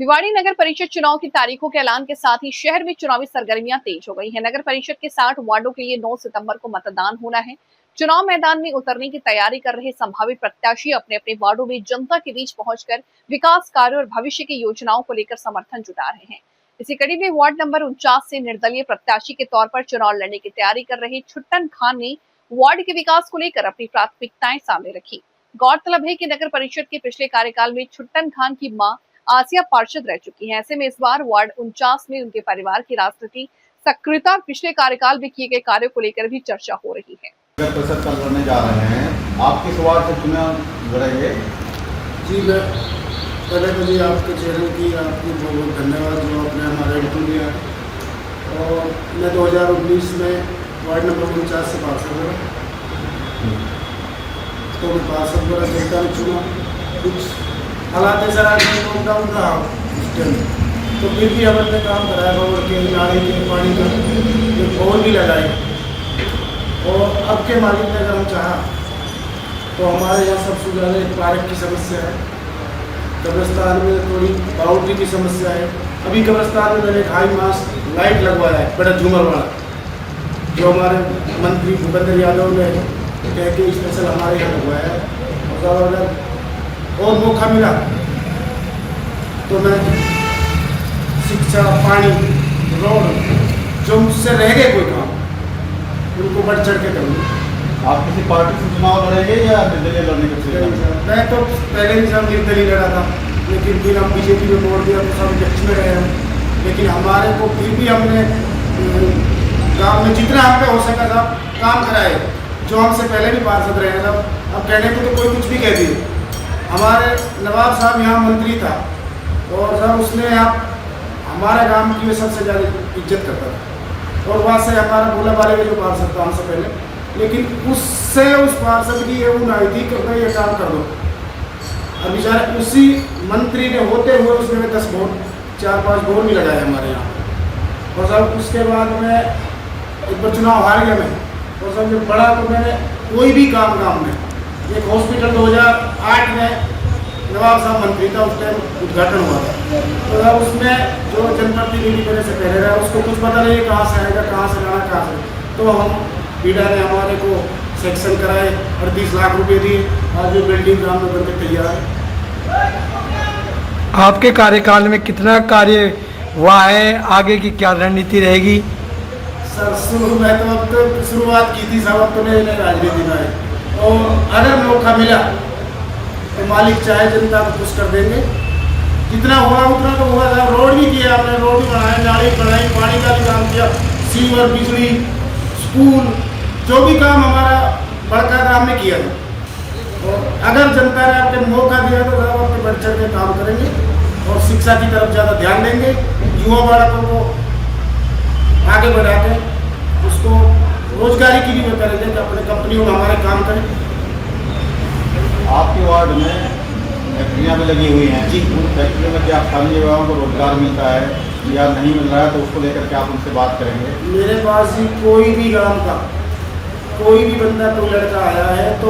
भिवाड़ी नगर परिषद चुनाव की तारीखों के ऐलान के साथ ही शहर में चुनावी सरगर्मियां तेज हो गई हैं। नगर परिषद के 60 वार्डों के लिए 9 सितंबर को मतदान होना है। चुनाव मैदान में उतरने की तैयारी कर रहे संभावित प्रत्याशी अपने अपने वार्डों में जनता के बीच पहुंचकर विकास कार्यों और भविष्य की योजनाओं को लेकर समर्थन जुटा रहे हैं। इसी कड़ी में वार्ड नंबर 49 से निर्दलीय प्रत्याशी के तौर पर चुनाव लड़ने की तैयारी कर रहे छुट्टन खान ने वार्ड के विकास को लेकर अपनी प्राथमिकताएं सामने रखी। गौरतलब है कि नगर परिषद के पिछले कार्यकाल में छुट्टन खान की मां आसिया पार्षद रह चुकी हैं। ऐसे में इस बार वार्ड 49 में उनके परिवार की राजनीति सक्रियता और पिछले कार्यकाल में किए गए कार्यों को लेकर भी चर्चा हो रही है। नगर परिषद कल लड़ने जा रहे हैं, आप किस वार्ड से चुनाव लड़ेंगे? जी, मैं पहले तो जी आपके चैनल की आपकी बहुत बहुत धन्यवाद जो आपने हमारा इंटरव्यू लिया। और मैं 2019 में वार्ड नंबर 49 से पार्षद बना, तो मैं पार्षद बना जनता ने चुना। कुछ हालात ऐसा लॉकडाउन रहा उस टाइम, तो फिर भी हमने काम कराया रोड के नाले के पानी का जो बोर भी लगाए। और अब के मालिक ने अगर हम चाहा तो हमारे यहाँ सब सुझाव पार्क की समस्या है, कब्रिस्तान में थोड़ी बाउंड्री की समस्या है। अभी कब्रिस्तान में मैंने एक हाई मास्ट लाइट लगवाया है, बड़ा झूमर वाला, जो हमारे मंत्री भूपेंद्र यादव ने कह के स्पेशल हमारे यहाँ लगवाया है। और अगर और मौका मिला तो मैं शिक्षा, पानी, रोड जो मुझसे रह गए कोई काम, उनको बढ़ चढ़ के करूँगा। आप किसी पार्टी से चुनाव लड़ेंगे या निर्दलीय लड़ने के लिए? मैं तो पहले भी सब निर्दलीय लड़ा था, लेकिन फिर हम बीजेपी में वोट दिया तो सब अध्यक्ष में रहे हम। लेकिन हमारे को फिर भी हमने गाँव में जितना हम पे हो सका था काम कराए, जो हमसे पहले भी पार्षद रहे हैं। अब कहने को तो कोई कुछ भी कह दिए। हमारे नवाब साहब यहाँ मंत्री था और सर उसने यहाँ हमारे गांव की सबसे ज़्यादा इज्जत करता था। और वहाँ से हमारा भोला वाले का जो पार्षद था हमसे पहले, लेकिन उससे उस पार्षद की ये आई थी कि भाई ये काम कर दो। अब बेचारे उसी मंत्री ने होते हुए उसने 10 वोट 4-5 वोट भी लगाए हमारे यहाँ। और सर उसके बाद में एक बार चुनाव हार गया मैं। और सर जब बड़ा तो मैंने कोई भी काम में एक हॉस्पिटल 2008 में नवाब साहब मंत्री था, उस टाइम उद्घाटन हुआ था। तो अब उसमें जो जनप्रतिनिधि मेरे से पहले रहा उसको कुछ पता नहीं कहाँ से आएगा, कहाँ से लाना, कहाँ से। तो हम पीडा ने हमारे को सेक्शन कराए और 30 लाख रुपए दिए। आज जो बिल्डिंग काम में बनकर तैयार है। आपके कार्यकाल में कितना कार्य हुआ है, आगे की क्या रणनीति रहेगी? सर शुरू में तो अब तो शुरुआत की थी सब, अब तो नई राजनीति में है। और अगर मौका मिला तो मालिक चाहे जनता को खुश कर देंगे। जितना हुआ उतना तो हुआ था। रोड भी किया आपने, रोड भी बनाए, नाली बनाई, पानी का भी काम किया, सीवर, बिजली, स्कूल, जो भी काम हमारा बड़का काम में किया था। और अगर जनता ने आपने मौका दिया तो साहब अपने बढ़ चढ़ के काम करेंगे और शिक्षा की तरफ ज़्यादा ध्यान देंगे। युवा बालकों को आगे बढ़ा के उसको रोजगारी की भी करेंगे कि अपने कंपनियों में हमारे काम करें। आपके वार्ड में फैक्ट्रियाँ भी लगी हुई हैं जी, उन फैक्ट्रियों में क्या स्थानीय युवाओं को रोजगार मिलता है या नहीं मिल रहा है, तो उसको लेकर के आप उनसे बात करेंगे? मेरे पास ही कोई भी गांव का कोई भी बंदा, कोई लड़का आया है तो